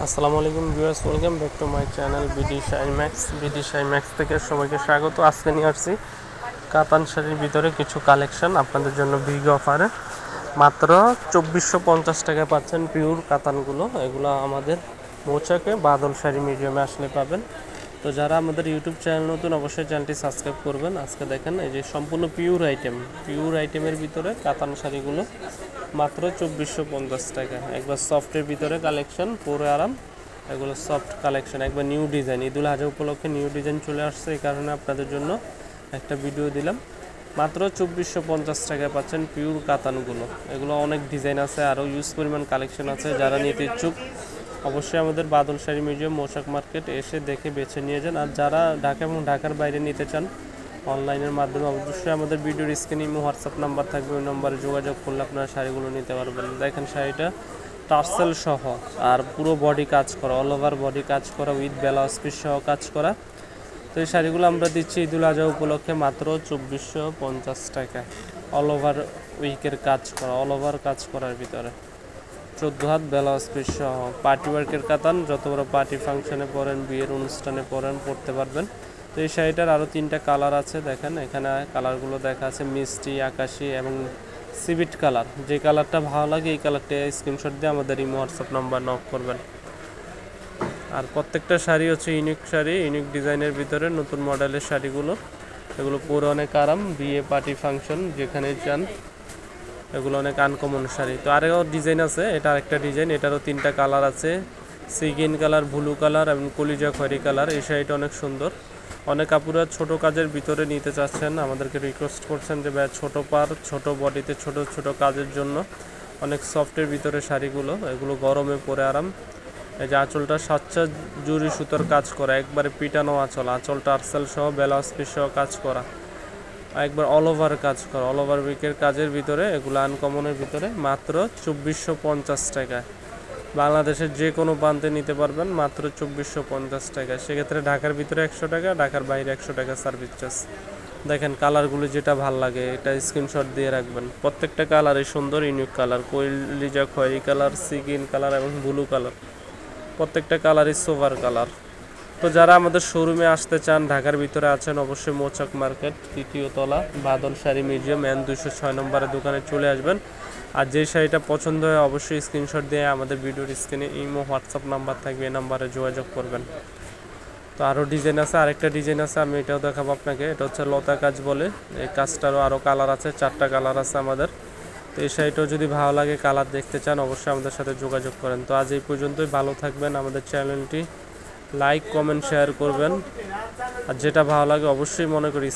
আসসালামু আলাইকুম viewers, welcome back to my channel BD Shymax থেকে সবাইকে স্বাগত। আজকে নিয়ে আসছি কাতান শাড়ির ভিতরে কিছু কালেকশন আপনাদের জন্য বিগ অফারে মাত্র 2450 টাকা পাচ্ছেন পিওর কাতানগুলো। এগুলো আমাদের মৌচাকে বাদল শাড়ি মিউজিয়ামে আসলে পাবেন। তো যারা আমাদের ইউটিউব চ্যানেল নতুন, অবশ্যই চ্যানেলটি সাবস্ক্রাইব করবেন। আজকে দেখেন এই যে সম্পূর্ণ পিওর আইটেমের ভিতরে কাতান শাড়িগুলো মাত্র 2450 টাকা। একবার সফটের ভিতরে কালেকশন, পরে আরাম। এগুলো সফট কালেকশন, একবার নিউ ডিজাইন, ঈদুল আজহা উপলক্ষে নিউ ডিজাইন চলে আসছে, এই কারণে আপনাদের জন্য একটা ভিডিও দিলাম। মাত্র 2450 টাকায় পাচ্ছেন পিওর কাতানগুলো। এগুলো অনেক ডিজাইন আছে, আরও ইউজ পরিমাণ কালেকশন আছে। যারা নিতে ইচ্ছুক অবশ্যই আমাদের বাদল শাড়ি মিউজিয়াম মৌচাক মার্কেট এসে দেখে বেছে নিয়ে যান। আর যারা ঢাকা এবং ঢাকার বাইরে নিতে চান অনলাইনের মাধ্যমে অবশ্যই আমাদের ভিডিওর স্ক্রিনে হোয়াটসঅ্যাপ নাম্বার থাকবে, ওই নাম্বারে যোগাযোগ করলে আপনারা শাড়িগুলো নিতে পারবেন। দেখেন শাড়িটা টার্সেল সহ আর পুরো বডি কাজ করা, অল ওভার বডি কাজ করা, উইথ ব্লাউজ পিস সহ কাজ করা। তো এই শাড়িগুলো আমরা দিচ্ছি ঈদুল আজহা উপলক্ষে মাত্র 2450 টাকা। অল ওভার উইকের কাজ করা, অল ওভার কাজ করার ভিতরে 14 হাত ব্লাউজ পিস সহ পার্টি ওয়ার্কের কাতান। যত বড় পার্টি ফাংশনে পরেন, বিয়ের অনুষ্ঠানে পরেন, পরতে পারবেন। তো এই শাড়িটার আরও 3টা কালার আছে, দেখেন এখানে কালারগুলো দেখা আছে, মিষ্টি, আকাশি এবং সিভিট কালার। যে কালারটা ভালো লাগে এই কালারটা স্ক্রিনশট দিয়ে আমাদের ইমো হোয়াটসঅ্যাপ নাম্বার নক করবেন। আর প্রত্যেকটা শাড়ি হচ্ছে ইউনিক শাড়ি, ইউনিক ডিজাইনের ভিতরে নতুন মডেলের শাড়িগুলো। এগুলো পরে অনেক আরাম, বিয়ে পার্টি ফাংশন যেখানে চান। এগুলো অনেক আনকমন শাড়ি। তো আরও ডিজাইন আছে, এটা আরেকটা ডিজাইন, এটারও 3টা কালার আছে, সিগিন কালার, ব্লু কালার এবং কলিজা খয়েরি কালার। এই শাড়িটা অনেক সুন্দর। অনেক আপুরা ছোট কাজের ভিতরে নিতে চাচ্ছেন, আমাদেরকে রিকোয়েস্ট করছেন যে ভাই ছোট পার, ছোট বডিতে ছোট ছোট কাজের জন্য অনেক সফটের ভিতরে শাড়িগুলো। এগুলো গরমে পরে আরাম। এই যে আঁচলটা সাচ্চা জুরি সুতোর কাজ করা, একবারে পিটানো আঁচল, আঁচলটা আর্সেল সহ ব্লাউজ পিস সহ কাজ করা, একবার অল ওভার কাজ করা, অল ওভার উইকের কাজের ভিতরে। এগুলো আনকমনের ভিতরে মাত্র 2450 টাকা। বাংলাদেশের যে কোনো প্রান্তে নিতে পারবেন মাত্র 2450 টাকা। সেক্ষেত্রে ঢাকার ভিতরে 100 টাকা, ঢাকার বাইরে 100 টাকা সার্ভিস চার্জ। দেখেন কালারগুলো যেটা ভাল লাগে এটা স্ক্রিনশট দিয়ে রাখবেন। প্রত্যেকটা কালারই সুন্দর, ইউনিক কালার, কলিজা খয়েরি কালার, সিগিন কালার এবং ব্লু কালার। প্রত্যেকটা কালারই সোভার কালার। তো যারা আমাদের শোরুমে আসতে চান, ঢাকার ভিতরে আছেন, অবশ্যই মৌচাক মার্কেট 3য় তলা বাদল শাড়ি মিউজিয়াম N 206 নম্বরের দোকানে চলে আসবেন। আর যে শাড়িটা পছন্দ হয় অবশ্যই স্ক্রিনশট দিয়ে আমাদের ভিডিওর স্ক্রিনে ইমো হোয়াটসঅ্যাপ নাম্বার থাকবে, এই নাম্বারে যোগাযোগ করবেন। তো আরও ডিজাইন আছে, আরেকটা ডিজাইন আছে, আমি এটাও দেখাবো আপনাকে। এটা হচ্ছে লতা কাজ বলে, এই কাজটারও আরও কালার আছে, 4টা কালার আছে আমাদের। তো এই শাড়িটাও যদি ভালো লাগে, কালার দেখতে চান, অবশ্যই আমাদের সাথে যোগাযোগ করেন। তো আজ এই পর্যন্তই, ভালো থাকবেন। আমাদের চ্যানেলটি লাইক, কমেন্ট, শেয়ার করবেন। আর যেটা ভালো লাগে অবশ্যই মনে করি